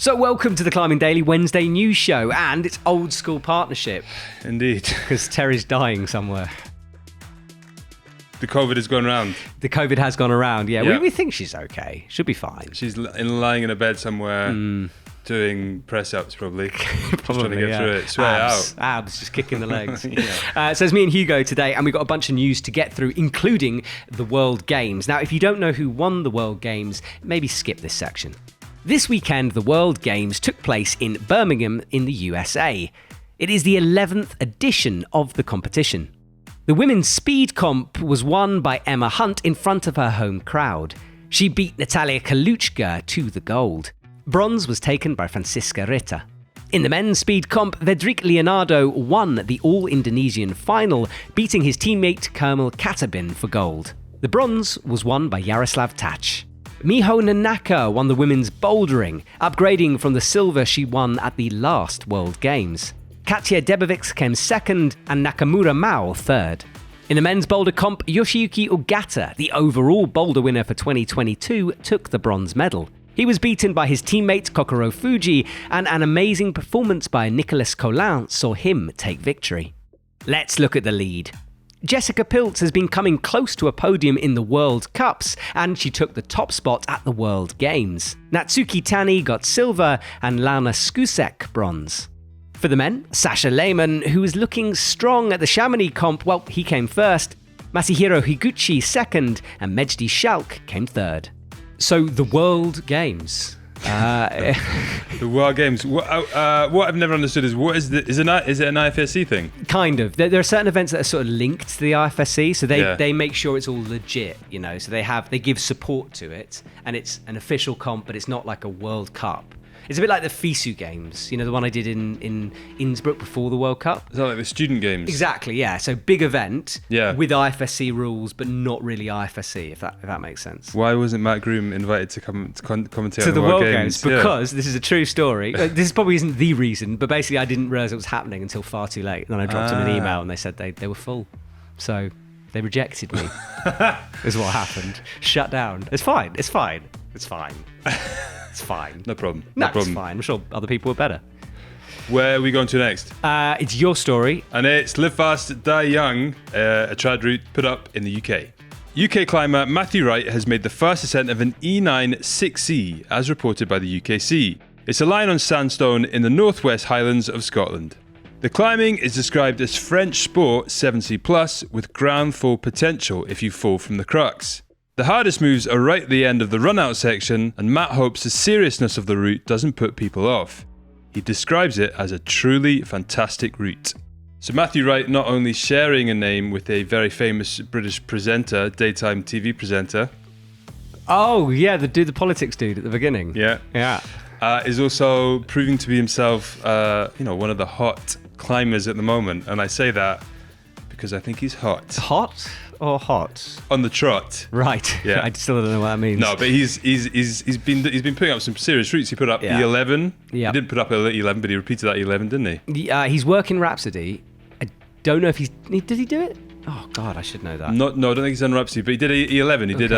So welcome to the Climbing Daily Wednesday news show, and it's old school partnership. Indeed. Because Terry's dying somewhere. The COVID has gone around. The COVID has gone around, yeah. We think she's okay. She'll be fine. She's lying in a bed somewhere doing press-ups probably. Just trying to get through it. Sweat out. Abs, just kicking the legs. So it's me and Hugo today, and we've got a bunch of news to get through, including the World Games. Now, if you don't know who won the World Games, maybe skip this section. This weekend, the World Games took place in Birmingham in the USA. It is the 11th edition of the competition. The women's speed comp was won by Emma Hunt in front of her home crowd. She beat Natalia Kaluchka to the gold. Bronze was taken by Francisca Rita. In the men's speed comp, Vedrik Leonardo won the all-Indonesian final, beating his teammate Kermel Katabin for gold. The bronze was won by Yaroslav Tach. Miho Nanaka won the women's bouldering, upgrading from the silver she won at the last World Games. Katja Debovic came second and Nakamura Mao third. In the men's boulder comp, Yoshiyuki Ogata, the overall boulder winner for 2022, took the bronze medal. He was beaten by his teammate Kokoro Fuji, and an amazing performance by Nicolas Collin saw him take victory. Let's look at the lead. Jessica Piltz has been coming close to a podium in the World Cups, and she took the top spot at the World Games. Natsuki Tani got silver and Lana Skusek bronze. For the men, Sasha Lehmann, who was looking strong at the Chamonix comp, well, he came first. Masahiro Higuchi second, and Mejdi Schalk came third. So the World Games. The World Games. What I've never understood is is it an IFSC thing? Kind of. There are certain events that are sort of linked to the IFSC, so they make sure it's all legit, you know. So they give support to it, and it's an official comp, but it's not like a World Cup. It's a bit like the FISU Games, you know, the one I did in Innsbruck before the World Cup. Is that like the student games? Exactly, yeah. So big event with IFSC rules, but not really IFSC, if that makes sense. Why wasn't Matt Groom invited to come to commentate to on the World Games? Because this is a true story. This probably isn't the reason, but basically I didn't realise it was happening until far too late. And then I dropped them an email and they said they were full. So they rejected me, is what happened. Shut down. It's fine. It's fine. It's fine. No problem. It's fine. I'm sure other people are better. Where are we going to next? It's your story. And it's Live Fast, Die Young, a trad route put up in the UK. UK climber Matthew Wright has made the first ascent of an E9 6C, as reported by the UKC. It's a line on sandstone in the northwest Highlands of Scotland. The climbing is described as French sport 7C+, with ground fall potential if you fall from the crux. The hardest moves are right at the end of the run-out section, and Matt hopes the seriousness of the route doesn't put people off. He describes it as a truly fantastic route. So Matthew Wright not only sharing a name with a very famous British presenter, daytime TV presenter. Oh, yeah, the politics dude at the beginning. Yeah. Is also proving to be himself, one of the hot climbers at the moment. And I say that because I think he's hot. Hot or hot? On the trot. Right. Yeah. I still don't know what that means. No, but he's been putting up some serious routes. He put up E11. Yeah. He didn't put up E11, but he repeated that E11, didn't he? He's working Rhapsody. I don't know if did he do it? Oh God, I should know that. No, I don't think he's done Rhapsody, but he did E11. He did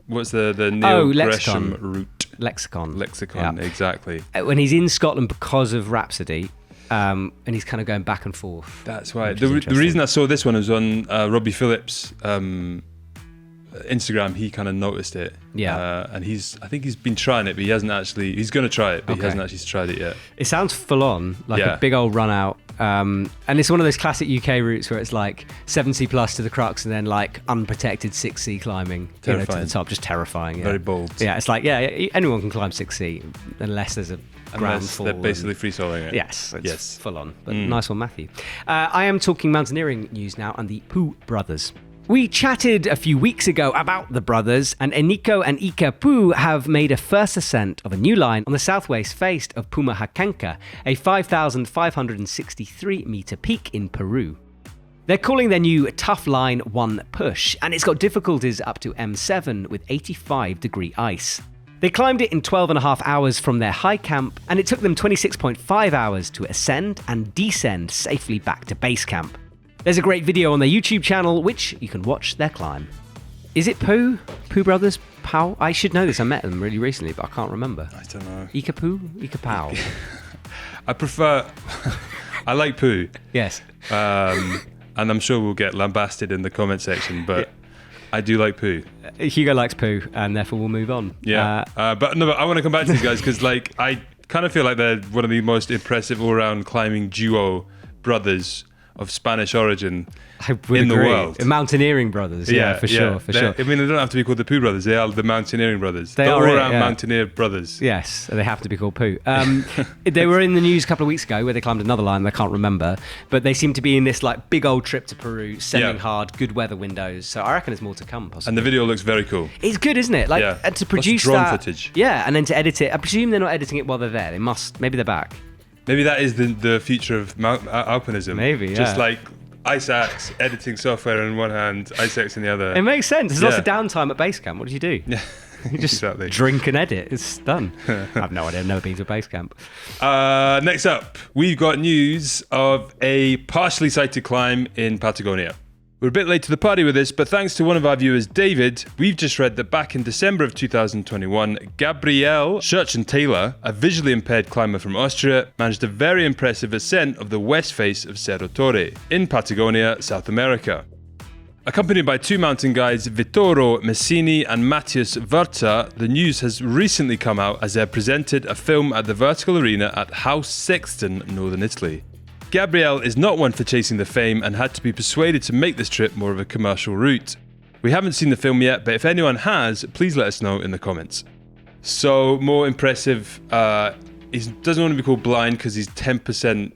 what's the Neil Gresham route? Lexicon, yeah. Exactly. When he's in Scotland because of Rhapsody. And he's kind of going back and forth. That's right. The reason I saw this one was on Robbie Phillips' Instagram. He kind of noticed it. Yeah. And I think he's been trying it, but he hasn't actually. He's going to try it, but he hasn't actually tried it yet. It sounds full on, like a big old run out. And it's one of those classic UK routes where it's like 7C+ to the crux and then like unprotected 6C climbing to the top. Just terrifying. Yeah. Very bold. Yeah, it's like, anyone can climb 6C unless there's a ground fall. They're basically free-soloing it. Yes, it's full on. But nice one, Matthew. I am talking mountaineering news now and the Poo brothers. We chatted a few weeks ago about the brothers, and Eniko and Ika Poo have made a first ascent of a new line on the southwest face of Pumahacanca, a 5,563 meter peak in Peru. They're calling their new tough line One Push, and it's got difficulties up to M7 with 85-degree ice. They climbed it in 12.5 hours from their high camp, and it took them 26.5 hours to ascend and descend safely back to base camp. There's a great video on their YouTube channel, which you can watch their climb. Is it Poo? Poo Brothers? Pao? I should know this. I met them really recently, but I can't remember. I don't know. Ikapao. I prefer... I like poo. Yes. And I'm sure we'll get lambasted in the comment section, but I do like poo. Hugo likes poo, and therefore we'll move on. Yeah. But I want to come back to these guys because, like, I kind of feel like they're one of the most impressive all-round climbing duo brothers of Spanish origin in the world. Mountaineering brothers, for sure. I mean, they don't have to be called the Poo brothers. They are the Mountaineering brothers. They the are all-round mountaineer brothers. Yes, they have to be called Poo. They were in the news a couple of weeks ago where they climbed another line I can't remember, but they seem to be in this like big old trip to Peru, sending hard, good weather windows. So I reckon there's more to come, possibly. And the video looks very cool. It's good, isn't it? Like, and to produce drone that footage. Yeah, and then to edit it. I presume they're not editing it while they're there. They must. Maybe they're back. Maybe that is the future of alpinism. Maybe, yeah. Just like Ice Axe, editing software in one hand, Ice Axe in the other. It makes sense. There's lots of downtime at base camp. What do you do? Yeah, you just drink and edit. It's done. I have no idea. I've never been to a base camp. Next up, we've got news of a partially sighted climb in Patagonia. We're a bit late to the party with this, but thanks to one of our viewers, David, we've just read that back in December of 2021, Gabrielle Schurchen-Taylor, a visually impaired climber from Austria, managed a very impressive ascent of the west face of Cerro Torre in Patagonia, South America. Accompanied by two mountain guides, Vittoro Messini and Matthias Verza, the news has recently come out as they presented a film at the Vertical Arena at House Sexton, Northern Italy. Gabrielle is not one for chasing the fame and had to be persuaded to make this trip more of a commercial route. We haven't seen the film yet, but if anyone has, please let us know in the comments. So, more impressive, he doesn't want to be called blind because he's 10%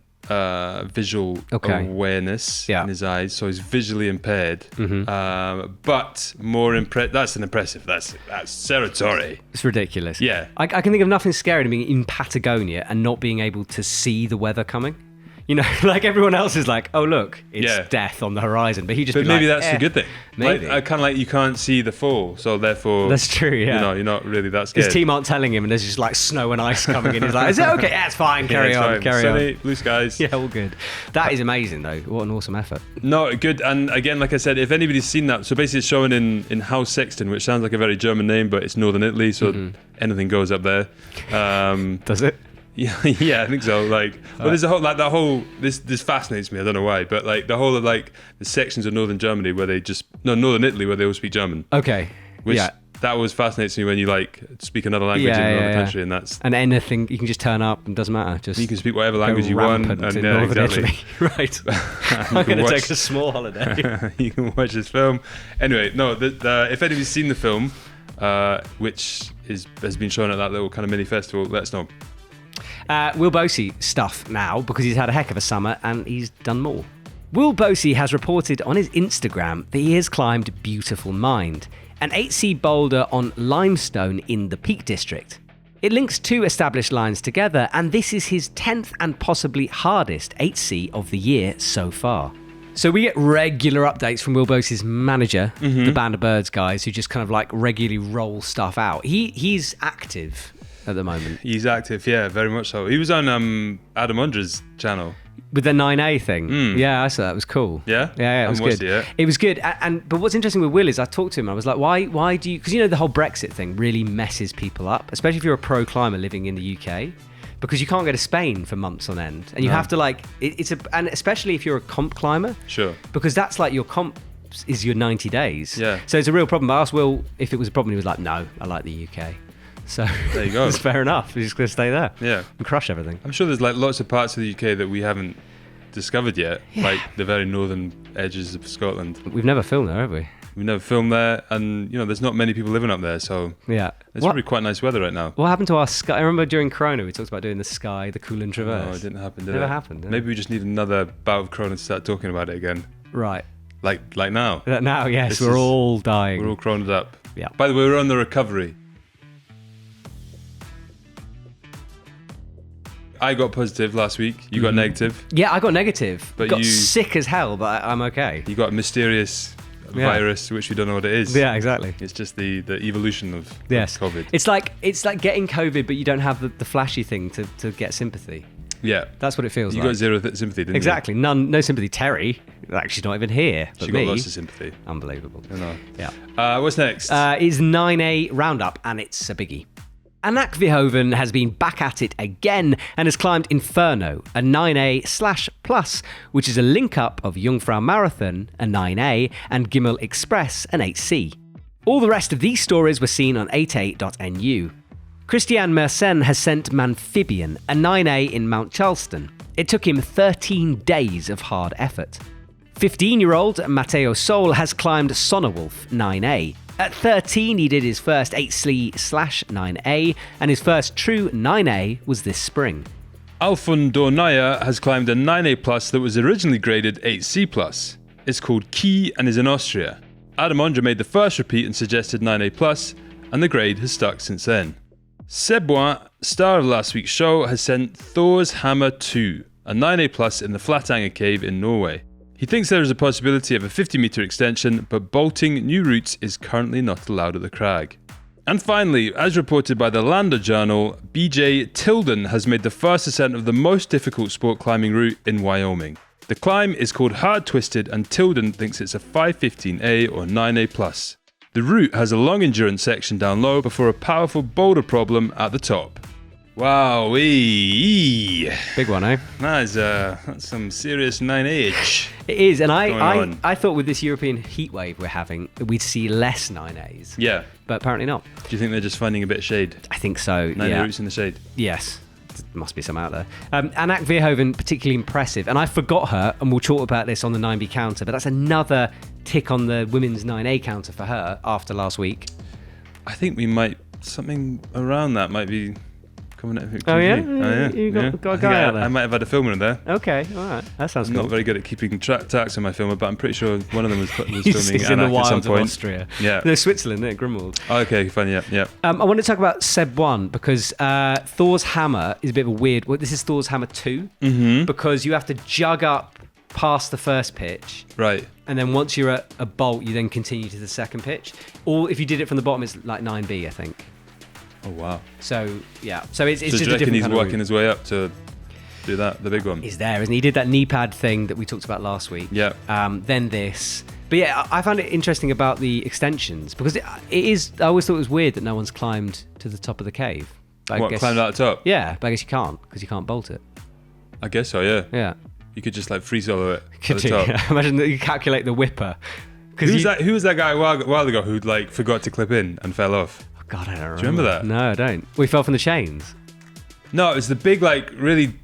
visual awareness in his eyes, so he's visually impaired. But more that's impressive. That's Cerro Torre. It's ridiculous. Yeah. I can think of nothing scary than being in Patagonia and not being able to see the weather coming. You know, like everyone else is like, oh look, it's death on the horizon, but he just. But maybe that's a good thing. Maybe kind of like you can't see the fall, so therefore. That's true. Yeah. You know, you're not really that scared. His team aren't telling him, and there's just like snow and ice coming in. He's like, is it okay? Yeah, it's fine. Carry on. Sunny, blue skies. Yeah, all good. That is amazing, though. What an awesome effort. No, good. And again, like I said, if anybody's seen that, so basically it's shown in House Sexton, which sounds like a very German name, but it's Northern Italy, so anything goes up there. Does it? Yeah, I think so. Like, well, there's a whole this fascinates me. I don't know why, but like the whole of like the sections of northern Germany where northern Italy where they all speak German. Okay. Which that always fascinates me when you like speak another language in another country, and anything you can just turn up and doesn't matter. Just you can speak whatever language you want. And exactly. Right. I'm going to take a small holiday. You can watch this film. Anyway, no. If anybody's seen the film, which has been shown at that little kind of mini festival, let us know. Will Bosi stuff now because he's had a heck of a summer and he's done more. Will Bosi has reported on his Instagram that he has climbed Beautiful Mind, an 8C boulder on limestone in the Peak District. It links two established lines together, and this is his 10th and possibly hardest 8C of the year so far. So we get regular updates from Will Bosi's manager, the Band of Birds guys, who just kind of like regularly roll stuff out. He's active at the moment. He's active, yeah, very much so. He was on Adam Undra's channel. With the 9A thing. Yeah, I saw that. It was cool. Yeah? Yeah, it was good. It was good. But what's interesting with Will is I talked to him, I was like, why do you... Because, you know, the whole Brexit thing really messes people up, especially if you're a pro climber living in the UK, because you can't go to Spain for months on end. And you have to, like... And especially if you're a comp climber. Sure. Because that's like your comp is your 90 days. Yeah. So it's a real problem. I asked Will if it was a problem. He was like, no, I like the UK. So there you go. It's fair enough. He's just going to stay there. Yeah. And crush everything. I'm sure there's like lots of parts of the UK that we haven't discovered yet, like the very northern edges of Scotland. We've never filmed there, have we? We've never filmed there, and you know, there's not many people living up there, so it's probably quite nice weather right now. What happened to our sky? I remember during Corona we talked about doing the sky, the Coolin Traverse. No, it didn't happen. Never happened. Maybe we just need another bout of Corona to start talking about it again. Right. Like now. Now, yes, we're all dying. We're all Corona'd up. Yeah. By the way, we're on the recovery. I got positive last week. You got negative. Yeah, I got negative. But got sick as hell, but I'm okay. You got a mysterious virus, which we don't know what it is. Yeah, exactly. It's just the evolution of COVID. It's like getting COVID, but you don't have the flashy thing to get sympathy. Yeah. That's what it feels You like. got zero sympathy, didn't Exactly. No sympathy. Terry, like, she's not even here. But you? She me, got lots of sympathy. unbelievable. I know. Yeah. What's next? Is 9A roundup, and it's a biggie. Anak Verhoeven has been back at it again and has climbed Inferno, a 9A/plus, which is a link-up of Jungfrau Marathon, a 9A, and Gimel Express, an 8C. All the rest of these stories were seen on 88.nu. Christian Mersenne has sent Mamphibian, a 9A in Mount Charleston. It took him 13 days of hard effort. 15-year-old Matteo Sol has climbed Sonnerwolf 9A. At 13, he did his first 8SLE/9A, and his first true 9A was this spring. Alfundo Naya has climbed a 9A plus that was originally graded 8C plus. It's called Key and is in Austria. Adam Ondra made the first repeat and suggested 9A plus, and the grade has stuck since then. Seboin, star of last week's show, has sent Thor's Hammer 2, a 9A plus in the Flatanger Cave in Norway. He thinks there is a possibility of a 50-metre extension, but bolting new routes is currently not allowed at the crag. And finally, as reported by the Lander Journal, BJ Tilden has made the first ascent of the most difficult sport climbing route in Wyoming. The climb is called Hard Twisted, and Tilden thinks it's a 515A or 9A+. The route has a long endurance section down low before a powerful boulder problem at the top. Wow-wee. Big one, eh? That's some serious 9H. It is, and I thought with this European heatwave we're having, we'd see less 9As. Yeah. But apparently not. Do you think they're just finding a bit of shade? I think so, 9A routes in the shade? Yes. There must be some out there. Anak Verhoeven, particularly impressive. And I forgot her, and we'll talk about this on the 9B counter, but that's another tick on the women's 9A counter for her after last week. I think we might, something around that might be coming out. Oh yeah? You got a guy out there. I might have had a filmer in there. Okay, all right. That sounds I'm cool. not very good at keeping tracks on my filmer, but I'm pretty sure one of them was filming He's in the Anak at some wilds of point. Austria. Yeah. No, Switzerland, isn't it? Grimwald. Oh, okay, fine, yeah. I want to talk about Seb 1 because Thor's Hammer is a bit of a weird... Well, this is Thor's Hammer 2 because you have to jug up past the first pitch. Right. And then once you're at a bolt, you then continue to the second pitch. Or if you did it from the bottom, it's like 9B, I think. Oh, wow. So, yeah. So it's So just do you a reckon different he's kind of working route. his way up to do that, the big one? He's there, isn't he? He did that knee pad thing that we talked about last week. Yeah. Then this. But yeah, I found it interesting about the extensions because it is... I always thought it was weird that no one's climbed to the top of the cave. But I guess, climbed out the top? Yeah, but I guess you can't because you can't bolt it. I guess so, yeah. Yeah. You could just like free solo it Could at the you? top. Imagine that you calculate the whipper. Who was that guy a while ago who like forgot to clip in and fell off? Oh God, I don't remember. Do you remember that? No, I don't. We fell from the chains. No, it was the big like really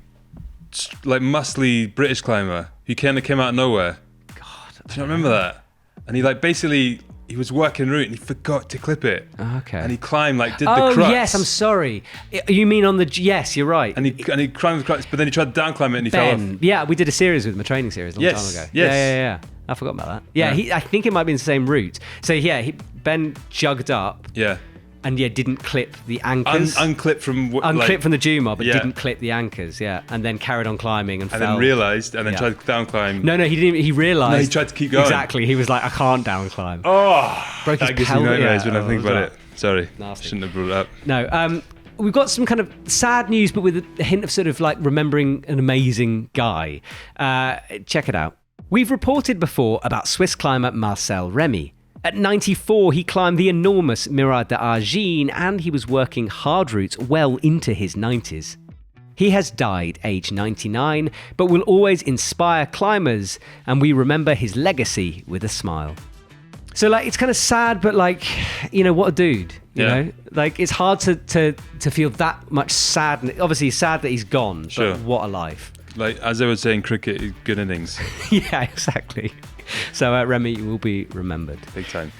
like muscly British climber who kind of came out of nowhere. God. Do you not remember that? And he like basically he was working route and he forgot to clip it. Okay. And he climbed like did Oh the crux. yes, I'm sorry. You mean on the... Yes, you're right. And he climbed the crux, but then he tried to down climb it and he fell off. Yeah, we did a series with him, a training series a long time ago. Yes. Yeah. I forgot about that. Yeah. I think it might be in the same route. So yeah, Ben jugged up. Yeah. And didn't clip the anchors. Unclipped from Unclipped from the Juma, but Yeah. didn't clip the anchors. Yeah, and then carried on climbing and fell. then realised and then Yeah. tried to down climb. No, he didn't. He realised. No, he tried to keep going. Exactly. He was like, I can't down climb. Oh, Broke his that gives me pelvis. nightmares when I Yeah, think what about was it. Sorry, Nasty. shouldn't have brought it up. No, we've got some kind of sad news, but with a hint of sort of like remembering an amazing guy. Check it out. We've reported before about Swiss climber Marcel Remy. At 94, he climbed the enormous Mirat d'Argine, and he was working hard routes well into his 90s. He has died aged 99, but will always inspire climbers, and we remember his legacy with a smile. So, like, it's kind of sad, but, like, you know, what a dude, you know? Like, it's hard to feel that much sadness. Obviously, it's sad that he's gone, Sure. but what a life. Like, as they would say in cricket, good innings. Yeah, exactly. So, Remy will be remembered. Big time.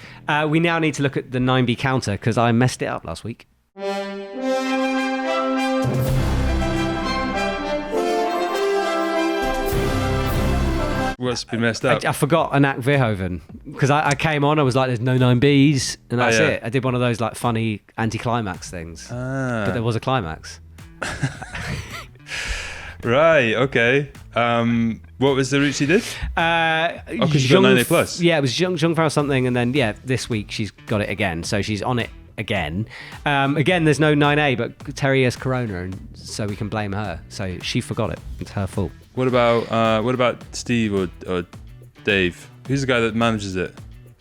We now need to look at the 9B counter, because I messed it up last week. What's been messed up? I forgot Anak Verhoeven because I came on, I was like, there's no 9Bs, and that's it. I did one of those like funny anti-climax things, but there was a climax. Right, okay. What was the route she did? Because she got 9A+. Yeah, it was Jungfrau something, and then, this week she's got it again. So she's on it again. Again, there's no 9A, but Terry has corona, and so we can blame her. So she forgot it. It's her fault. What about Steve or Dave? Who's the guy that manages it?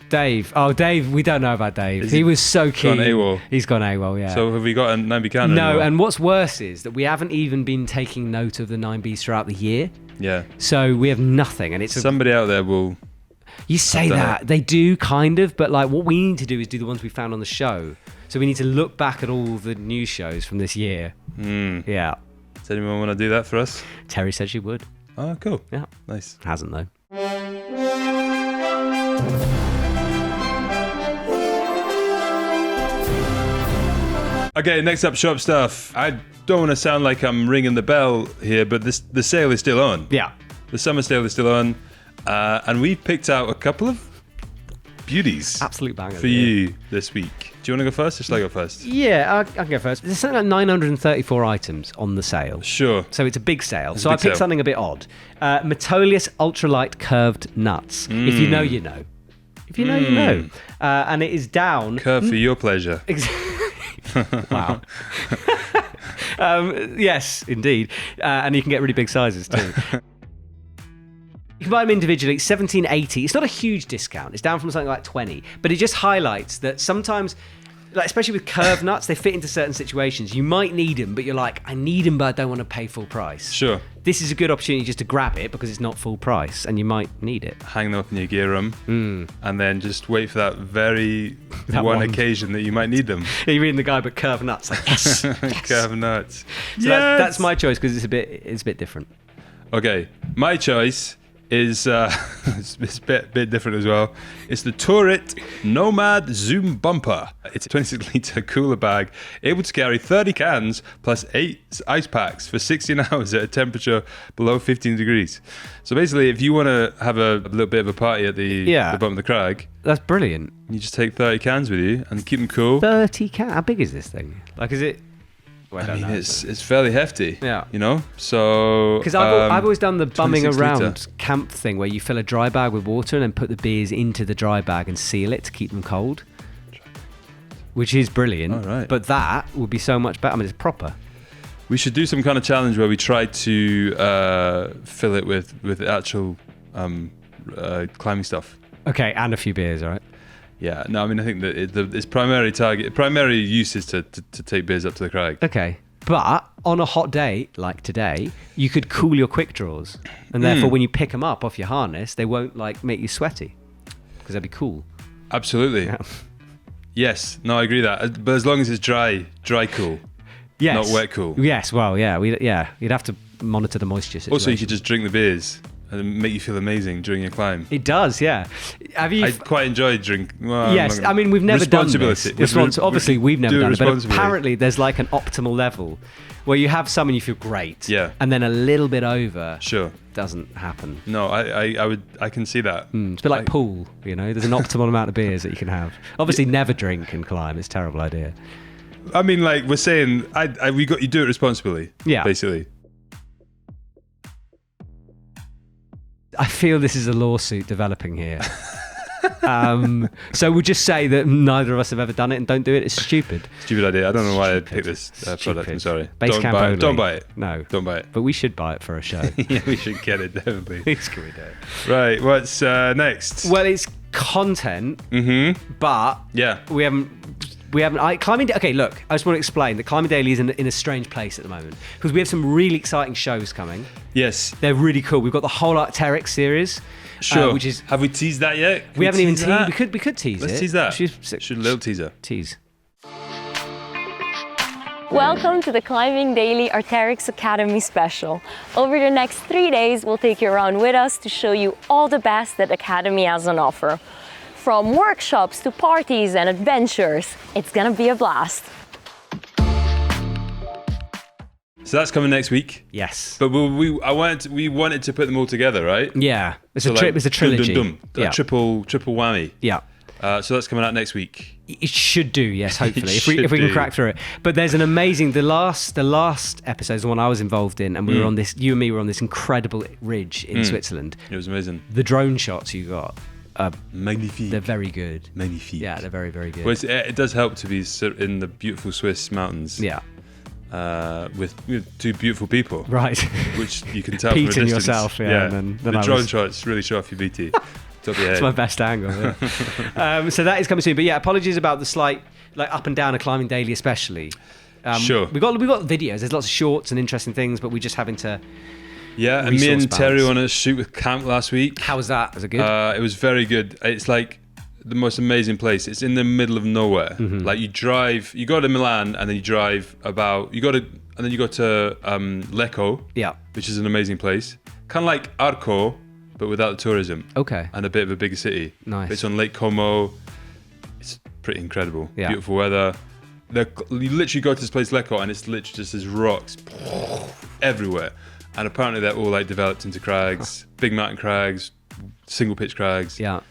Dave. Oh, Dave. We don't know about Dave. He was so keen. Gone AWOL. He's gone AWOL, yeah. So have we got a 9B cannon? No, anymore? and what's worse is that we haven't even been taking note of the 9Bs throughout the year. Yeah. So we have nothing, and it's somebody out there will. You say that they do kind of, but like what we need to do is do the ones we found on the show. So we need to look back at all the news shows from this year. Yeah. Does anyone want to do that for us? Terry said she would. Oh, cool. Yeah. Nice. Hasn't though. Okay, next up, shop stuff. I don't want to sound like I'm ringing the bell here, but the sale is still on. Yeah. The summer sale is still on, and we've picked out a couple of beauties. Absolute bangers for you this week. Do you want to go first, or shall I go first? Yeah, I can go first. There's something like 934 items on the sale. Sure. So it's a big sale. It's so a I big picked sale. something a bit odd. Metolius Ultralight Curved Nuts. If you know, you know. If you know, you know. And it is down. Curved for your pleasure. Wow. Yes, indeed. And you can get really big sizes too. You can buy them individually, $17.80. It's not a huge discount. It's down from something like 20, but it just highlights that sometimes, like especially with curved nuts, they fit into certain situations. You might need them, but you're like, I need them, but I don't want to pay full price. Sure. This is a good opportunity just to grab it because it's not full price, and you might need it. Hang them up in your gear room, and then just wait for that That one one. occasion that you might need them. You're reading the guy, but curved nuts. Like, yes, yes. Curved nuts. So that's my choice because it's a bit different. Okay, my choice is it's a bit different as well. It's the Tourit Nomad Zoom Bumper. It's a 26-litre cooler bag, able to carry 30 cans plus 8 ice packs for 16 hours at a temperature below 15 degrees. So basically, if you want to have a little bit of a party at the bottom of the crag, That's brilliant. you just take 30 cans with you and keep them cool. 30 cans. How big is this thing? Like, is it? Well, I mean, it's fairly hefty. Yeah. You know, so Because I've always done the bumming 26 around litre. camp thing where you fill a dry bag with water and then put the beers into the dry bag and seal it to keep them cold, which is brilliant. All right. But that would be so much better. I mean, it's proper. We should do some kind of challenge where we try to fill it with actual climbing stuff. Okay, and a few beers, all right? Yeah, no, I mean, I think that its primary use is to take beers up to the crag. Okay. But on a hot day like today, you could cool your quick draws. And therefore, when you pick them up off your harness, they won't like make you sweaty because they'd be cool. Absolutely. Yeah. Yes, no, I agree with that. But as long as it's dry cool, Yes. not wet cool. Yes, well, yeah. You'd have to monitor the moisture situation. Also, you could just drink the beers and make you feel amazing during your climb. It does, yeah. Have you... I quite enjoy drink. Well, Yes, I mean, we've never done this. Responsibility. Obviously, we've never Do it done it, but responsibly. apparently there's like an optimal level where you have some and you feel great, Yeah. and then a little bit over Sure. doesn't happen. No, I can see that. It's a bit like pool, you know. There's an optimal amount of beers that you can have. Obviously, never drink and climb. It's a terrible idea. I mean, like we're saying, you do it responsibly. Yeah. Basically. I feel this is a lawsuit developing here. So we'll just say that neither of us have ever done it and don't do it. It's stupid. Stupid idea. I don't know why I picked this product. I'm sorry. Base camp only. Don't buy it. No. Don't buy it. But we should buy it for a show. Yeah, we should get it, definitely. Please can we do it? Right, what's next? Well, it's content, but Yeah. we haven't. Climbing. Okay, look. I just want to explain that Climbing Daily is in a strange place at the moment because we have some really exciting shows coming. Yes. They're really cool. We've got the whole Arc'teryx series, Sure. which is Have we teased that yet? Can we haven't even tease teased. that? We could tease Let's it. tease that. Should Should a little teaser. tease. Welcome to the Climbing Daily Arc'teryx Academy special. Over the next 3 days, we'll take you around with us to show you all the best that Academy has on offer. From workshops to parties and adventures, it's gonna be a blast. So that's coming next week. Yes. But we wanted to put them all together, right? Yeah. It's So a trip. It's a trilogy. A Yeah. triple whammy. Yeah. So that's coming out next week. It should do, yes, hopefully, if we should can do. crack through it. But there's an amazing, the last episode is the one I was involved in, and we were on this, you and me were on this incredible ridge in Switzerland. It was amazing. The drone shots you got, magnifique. They're very good. Magnifique. Yeah, they're very, very good. Well, it does help to be in the beautiful Swiss mountains. Yeah. With two beautiful people. Right. Which you can tell Pete from a and distance. yourself, yeah. And then the drone shots really show off your BT. Top of your head. It's my best angle. Yeah. So that is coming soon. But yeah, apologies about the slight up and down of Climbing Daily, especially. Sure. We've got videos. There's lots of shorts and interesting things, but we're just having to. Yeah, and me and Terry went on a shoot with camp last week. How was that? Was it good? It was very good. It's like the most amazing place. It's in the middle of nowhere. Mm-hmm. Like you go to Milan and then you drive and then you go to Lecco, yeah, which is an amazing place. Kind of like Arco, but without the tourism. Okay. And a bit of a bigger city. Nice. It's on Lake Como. It's pretty incredible. Yeah. Beautiful weather. You literally go to this place Lecco and it's literally just there's rocks everywhere. And apparently they're all like developed into crags, big mountain crags, single pitch crags. Yeah.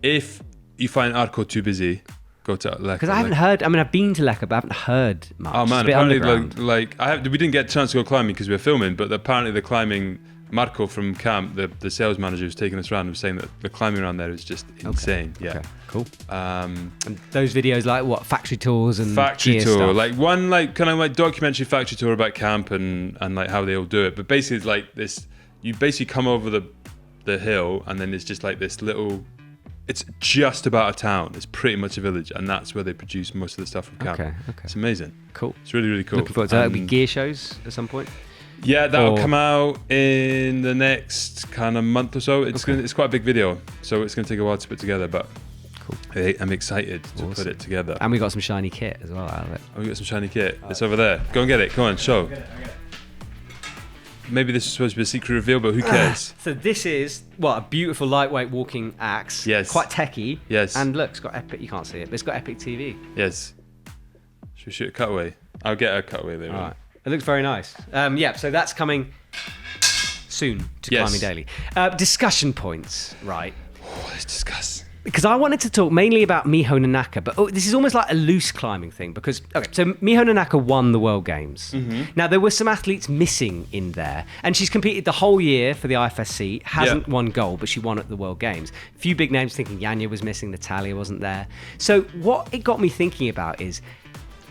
If you find Arco too busy, go to Lecco. Because I haven't heard. I mean, I've been to Lecco, but I haven't heard much. Oh man, it's a bit apparently we didn't get a chance to go climbing because we were filming, but apparently the climbing. Marco from camp, the sales manager who's taking us around, was saying that the climbing around there is just insane. Okay. Yeah. Okay. Cool. And those videos, like what, factory tours and factory gear tour, stuff? like one kind of like documentary factory tour about camp and like how they all do it. But basically, it's like this: you basically come over the hill, and then it's just like this little. It's just about a town. It's pretty much a village, and that's where they produce most of the stuff from camp. Okay. It's amazing. Cool. It's really, really cool. Looking forward to that. It'll be gear shows at some point. Yeah, that'll come out in the next kind of month or so. It's quite a big video, so it's going to take a while to put together, but cool. I'm excited to put it together. And we got some shiny kit as well out of it. Oh, we got some shiny kit. It's over there. Go and get it. Come on, show. I get it. Maybe this is supposed to be a secret reveal, but who cares? So this is, a beautiful lightweight walking axe. Yes. Quite techie. Yes. And look, it's got Epic, you can't see it, but it's got EpicTV. Yes. Should we shoot a cutaway? I'll get a cutaway there. All right. It looks very nice. So that's coming soon to Climbing Daily. Discussion points, right? Oh, let's discuss. Because I wanted to talk mainly about Miho Nanaka, but this is almost like a loose climbing thing because, so Miho Nanaka won the World Games. Mm-hmm. Now, there were some athletes missing in there, and she's competed the whole year for the IFSC, hasn't won gold, but she won at the World Games. A few big names thinking Yanya was missing, Natalia wasn't there. So what it got me thinking about is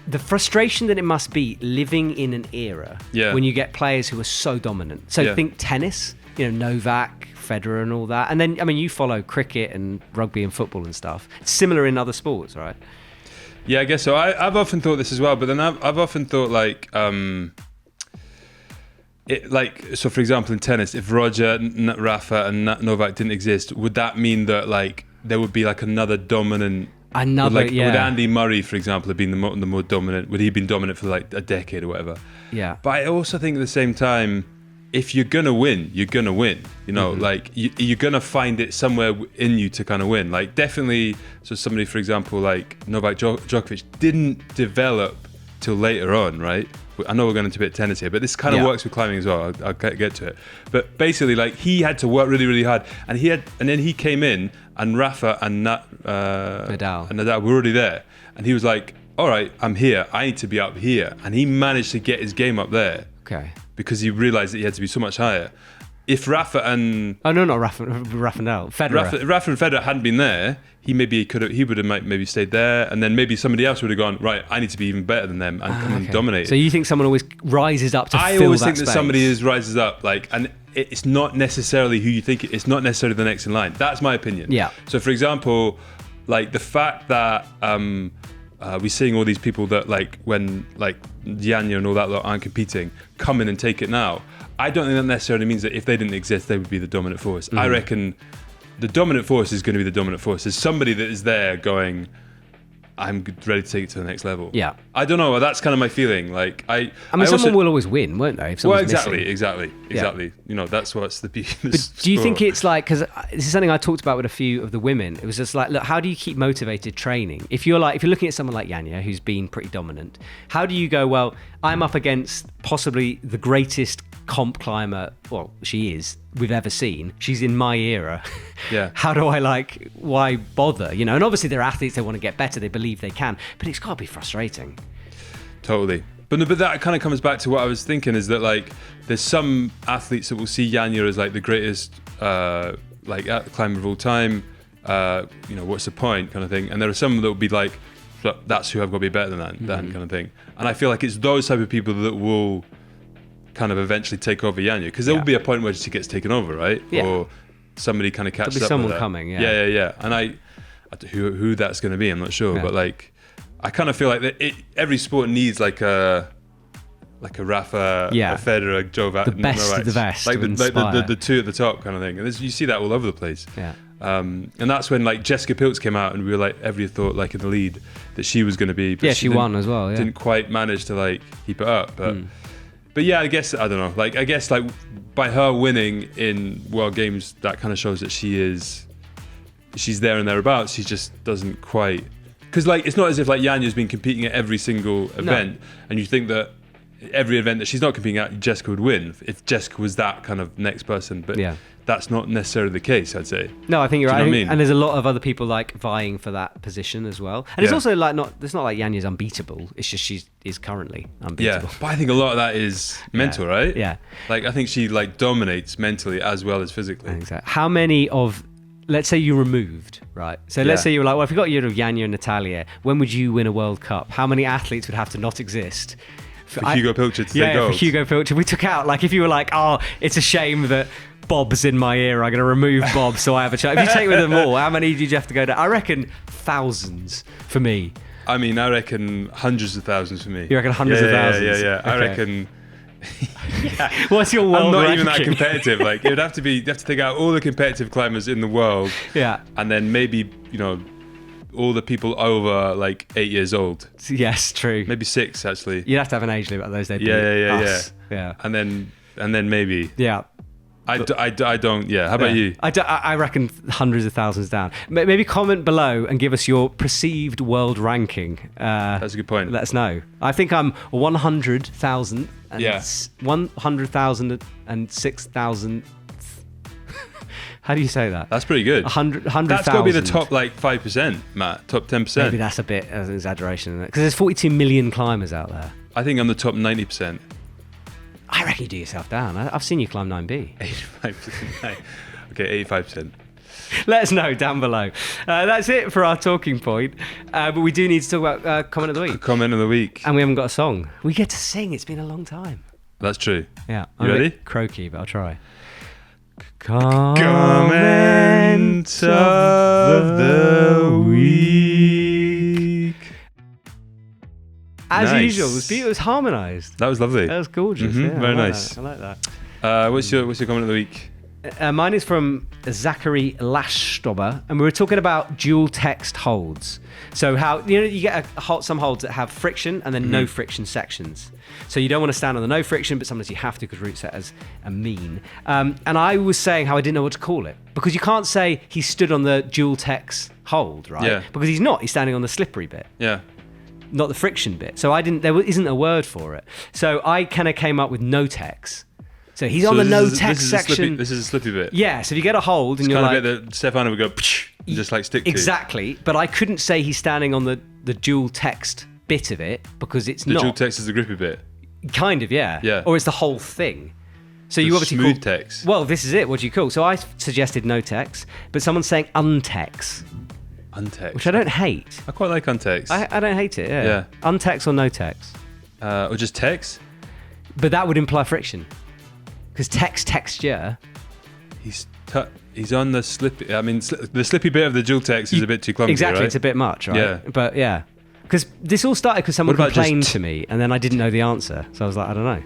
the frustration that it must be living in an era when you get players who are so dominant. So think tennis, Novak, Federer and all that. And then, I mean, you follow cricket and rugby and football and stuff. It's similar in other sports, right? Yeah, I guess so. I've often thought this as well, but then I've often thought so for example, in tennis, if Roger, Rafa and Novak didn't exist, would that mean that there would be another dominant... Would Andy Murray, for example, have been the more dominant? Would he have been dominant for a decade or whatever? Yeah. But I also think at the same time, if you're gonna win, you're gonna win. You're gonna find it somewhere in you to kind of win. Definitely. So somebody, for example, like Novak Djokovic, didn't develop till later on, right? I know we're going into a bit of tennis here, but this kind of works with climbing as well. I'll get to it. But basically, he had to work really, really hard, and then he came in, and Rafa and Nadal were already there, and he was like, "All right, I'm here. I need to be up here," and he managed to get his game up there. Okay. Because he realised that he had to be so much higher. If Rafa and Rafa Nadal, Federer. Rafa and Federer hadn't been there, he would have maybe stayed there, and then maybe somebody else would have gone, right, I need to be even better than them and come and dominate. So you think someone always rises up to fill that space? I always think that somebody rises up, and it's not necessarily who you think it's not necessarily the next in line. That's my opinion. Yeah. So for example, the fact that we're seeing all these people that when Yanya and all that lot aren't competing, come in and take it now. I don't think that necessarily means that if they didn't exist, they would be the dominant force. Mm-hmm. I reckon the dominant force is going to be the dominant force. There's somebody that is there going, I'm ready to take it to the next level. Yeah. I don't know. That's kind of my feeling. Someone will always win, won't they? If exactly. Yeah. That's what's the beauty. But do you think it's because this is something I talked about with a few of the women. It was just look, how do you keep motivated training? If you're looking at someone like Yanya, who's been pretty dominant, how do you go, well, I'm up against possibly the greatest comp climber, well, she is, we've ever seen. She's in my era. Yeah. How do I why bother? And obviously they're athletes, they want to get better, they believe they can, but it's got to be frustrating. Totally. But that kind of comes back to what I was thinking is that there's some athletes that will see Yanya as the greatest climber of all time. what's the point kind of thing. And there are some that will be like, that's who I've got to be better than that kind of thing. And I feel like it's those type of people that will kind of eventually take over Yanya, because there will be a point where she gets taken over, right? Yeah. Or somebody kind of catches up someone with her. coming, Yeah. And who that's going to be, I'm not sure. But like, I kind of feel like every sport needs like a Rafa, a Federer, a Joe the best of the best, like the two at the top kind of thing. And you see that all over the place. Yeah. And that's when like Jessica Pilz came out, and we were like, everybody thought like in the lead that she was going to be. But she won as well. Yeah. Didn't quite manage to like keep it up, but yeah, I guess I don't know. Like I guess like by her winning in World Games, that kind of shows that she's there and thereabouts. She just doesn't quite, because like it's not as if like Yanya's been competing at every single event, and you think that every event that she's not competing at, Jessica would win if Jessica was that kind of next person. But that's not necessarily the case, I'd say. No, I think you're right. I mean? And there's a lot of other people like vying for that position as well. And it's also like it's not like Yanya's unbeatable. It's just she is currently unbeatable. Yeah, but I think a lot of that is mental, right? Yeah. Like I think she like dominates mentally as well as physically. Exactly. How many of, let's say you removed, right? So let's say you were like, well, if we got rid of Yanya and Natalia, when would you win a World Cup? How many athletes would have to not exist? For Hugo Pilcher to take gold. For Hugo Pilcher. We took out, like, if you were like, oh, it's a shame that Bob's in my ear, I'm going to remove Bob so I have a chance. If you take with them all, how many did you have to go down? I reckon thousands for me. I mean, I reckon hundreds of thousands for me. You reckon hundreds of thousands? Yeah. Okay. I reckon... What's your world I'm not ranking? even that competitive. Like, you have to take out all the competitive climbers in the world. Yeah. And then maybe, all the people over like 8 years old. Yes, true. Maybe 6 actually. You'd have to have an age limit on those. Yeah. And then maybe. Yeah. I don't. Yeah. How about you? I reckon hundreds of thousands down. Maybe comment below and give us your perceived world ranking. That's a good point. Let us know. I think I'm 100,000. 100,000 and 6,000. How do you say that? That's pretty good. 100,000. That's got to be the top like 5%, Matt. Top 10%. Maybe that's a bit of an exaggeration, isn't it? Because there's 42 million climbers out there. I think I'm the top 90%. I reckon you do yourself down. I've seen you climb 9B. 85%. Okay, 85%. Let us know down below. That's it for our talking point. But we do need to talk about comment of the week. Comment of the week. And we haven't got a song. We get to sing. It's been a long time. That's true. Yeah. You ready? A bit croaky, but I'll try. Comment of the week. As Nice. usual, it was harmonised. That was lovely. That was gorgeous. Mhm, Yeah, very I like nice. that. I like that. What's your comment of the week? Mine is from Zachary Lashstober, and we were talking about dual text holds. So how you get some holds that have friction and then no friction sections. So you don't want to stand on the no friction, but sometimes you have to because route setters are mean. And I was saying how I didn't know what to call it, because you can't say he stood on the dual text hold, right? Yeah. Because he's not. He's standing on the slippery bit, Yeah. not the friction bit. So there isn't a word for it. So I kind of came up with no text. So he's on the no text section. This is a slippy bit. Yeah, so if you get a hold and It's you're kind like... of a bit that Stefano would go, psh, and just like stick to. Exactly, but I couldn't say he's standing on the dual text bit of it because it's The not. dual text is the grippy bit. Kind of, yeah. Yeah. Or it's the whole thing. So The you obviously smooth call... text. Well, this is it. What do you call? So I suggested no text, but someone's saying untext, Untext. which I don't hate. I quite like untext. I don't hate it, yeah. Yeah. Untext or no text. Or just text. But that would imply friction. Because texture... He's on the slippy. I mean, the slippy bit of the dual text is a bit too clumsy, Exactly, right? it's a bit much, right? Yeah. But yeah. Because this all started because someone What about complained just- to me, and then I didn't know the answer. So I was like, I don't know.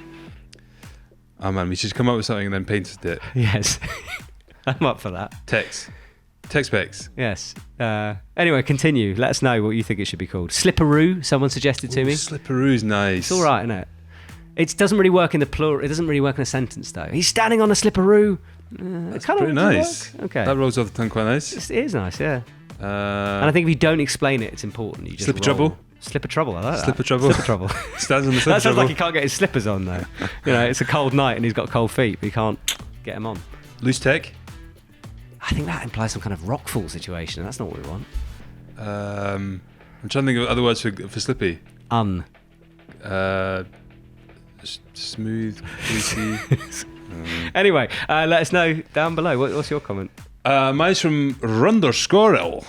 Oh man, we should come up with something and then painted it. Yes. I'm up for that. Text specs. Yes. Anyway, continue. Let us know what you think it should be called. Slipperoo, someone suggested to me. Slipperoo's nice. It's all right, isn't it? It doesn't really work in the plural. It doesn't really work in a sentence, though. He's standing on a slipperoo. That's kind of pretty nice. Okay. That rolls off the tongue quite nice. It is nice, yeah. And I think if you don't explain it, it's important. You just Slipper roll. trouble? Slipper trouble, I like that. Slipper trouble? Slipper trouble. Stands on the slipper That sounds trouble. like he can't get his slippers on, though. It's a cold night and he's got cold feet, but he can't get them on. Loose tech. I think that implies some kind of rockfall situation. That's not what we want. I'm trying to think of other words for slippy. Smooth, greasy. Anyway, let us know down below. What's your comment? Mine's from Runderskorel,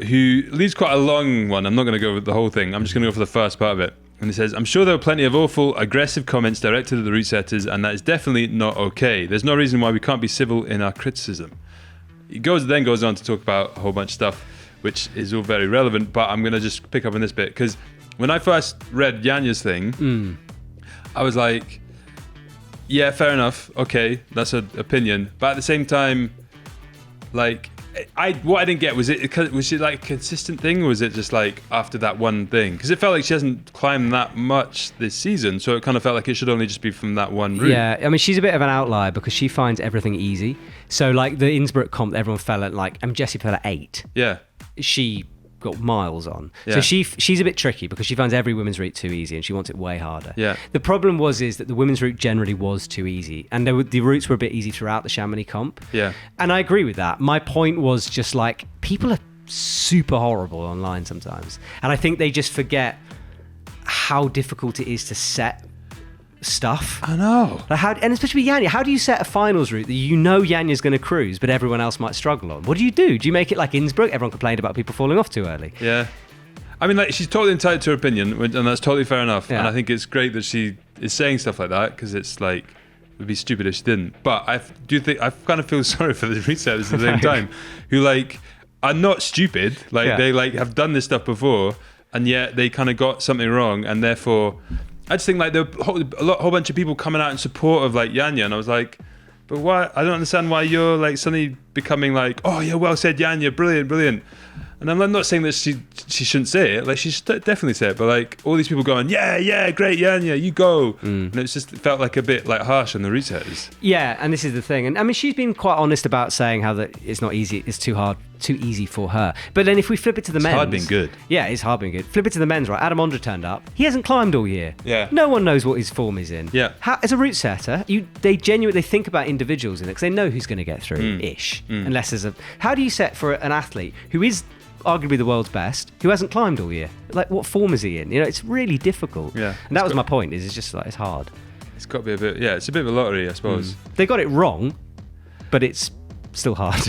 who leaves quite a long one. I'm not going to go with the whole thing. I'm just going to go for the first part of it. And he says, I'm sure there were plenty of awful, aggressive comments directed at the route setters, and that is definitely not okay. There's no reason why we can't be civil in our criticism. He then goes on to talk about a whole bunch of stuff, which is all very relevant, but I'm going to just pick up on this bit, because when I first read Janja's thing, I was like, yeah, fair enough. Okay, that's an opinion. But at the same time, like, what I didn't get, was it like a consistent thing, or was it just like after that one thing? Because it felt like she hasn't climbed that much this season, so it kind of felt like it should only just be from that one route. Yeah, I mean, she's a bit of an outlier because she finds everything easy. So like the Innsbruck comp, everyone fell at like, Jessie fell at 8. Yeah. She got miles on. Yeah. So she's a bit tricky because she finds every women's route too easy and she wants it way harder. Yeah. The problem is that the women's route generally was too easy, and the routes were a bit easy throughout the Chamonix comp. Yeah. And I agree with that. My point was just like, people are super horrible online sometimes, and I think they just forget how difficult it is to set stuff. I know. Like and especially with Janja, how do you set a finals route that you know Janja's going to cruise, but everyone else might struggle on? What do? Do you make it like Innsbruck? Everyone complained about people falling off too early. Yeah. I mean, like, she's totally entitled to her opinion, and that's totally fair enough. Yeah. And I think it's great that she is saying stuff like that, because it's like, it would be stupid if she didn't. But I kind of feel sorry for the resetters at the same time, who like are not stupid. Like they like have done this stuff before, and yet they kind of got something wrong, and therefore, I just think like there were a whole bunch of people coming out in support of like Janja, and I was like, but why? I don't understand why you're like suddenly becoming like, oh yeah, well said, Janja, brilliant. And I'm not saying that she shouldn't say it, like she should definitely say it, but like all these people going, yeah, great, Janja, you go. And it felt like a bit like harsh on the resetters. Yeah, and this is the thing. And I mean, she's been quite honest about saying how that it's not easy, it's too easy for her. But then if we flip it to the men's... It's hard being good. Yeah, it's hard being good. Flip it to the men's, right? Adam Ondra turned up. He hasn't climbed all year. Yeah. No one knows what his form is in. Yeah. As a route setter, they genuinely think about individuals in it because they know who's going to get through-ish. Unless there's a... How do you set for an athlete who is arguably the world's best, who hasn't climbed all year? Like, what form is he in? You know, it's really difficult. Yeah. And that was my point, is it's just like, it's hard. It's got to be a bit... Yeah, it's a bit of a lottery, I suppose. They got it wrong, but it's still hard.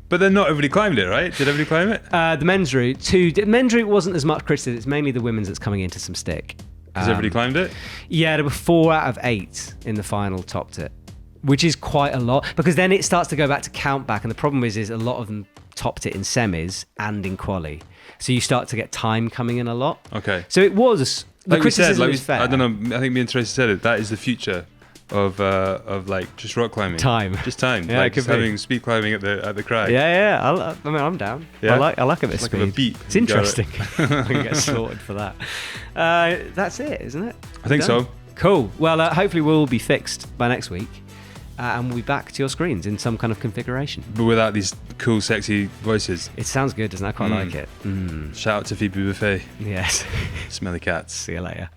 But then not everybody climbed it, right? Did everybody climb it? The men's route, the men's route wasn't as much criticism. It's mainly the women's that's coming into some stick. Has everybody climbed it? Yeah, there were 4 out of 8 in the final topped it, which is quite a lot, because then it starts to go back to count back, and the problem is a lot of them topped it in semis and in quali. So you start to get time coming in a lot. Okay. So it was... Like we said, was fair. I don't know, I think me and Tracy said it, that is the future of like just rock climbing. Just time. Yeah, like just having speed climbing at the crag. Yeah. I mean, I'm down. Yeah? I like a bit of like speed. a beep. It's interesting. I can get sorted for that. That's it, isn't it? I think so. Cool. Well, hopefully we'll be fixed by next week. And we'll be back to your screens in some kind of configuration. But without these cool, sexy voices. It sounds good, doesn't it? I quite like it. Shout out to Phoebe Buffet. Yes. Smelly cats. See you later.